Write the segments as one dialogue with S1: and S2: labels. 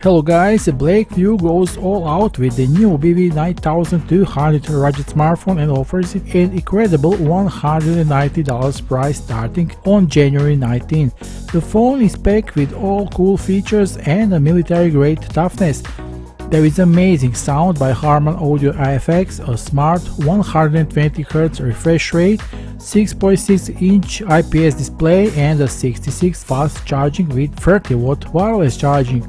S1: Hello guys, Blackview goes all out with the new BV9200 rugged smartphone and offers it an incredible $190 price starting on January 19. The phone is packed with all cool features and a military-grade toughness. There is amazing sound by Harman Audio IFX, a smart 120Hz refresh rate, 6.6-inch IPS display and a 66 fast charging with 30-watt wireless charging.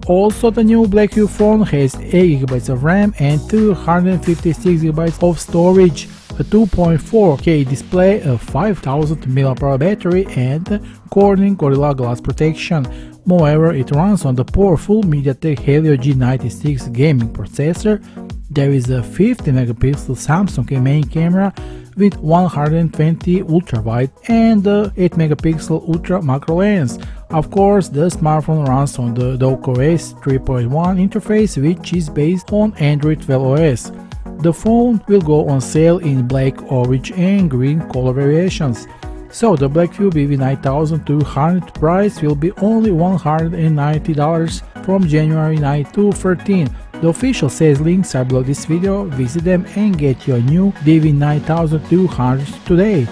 S1: Also, the new Blackview phone has 8GB of RAM and 256GB of storage, a 2.4K display, a 5000 mAh battery and Corning Gorilla Glass protection. Moreover, it runs on the powerful MediaTek Helio G96 gaming processor. There is a 50-megapixel Samsung main camera with 120 ultra-wide and 8-megapixel ultra macro lens. Of course, the smartphone runs on the DocOS 3.1 interface, which is based on Android 12 OS. The phone will go on sale in black, orange and green color variations. So the Blackview BV9200 price will be only $190 from January 9 to 13. The official sales links are below this video. Visit them and get your new BV9200 today.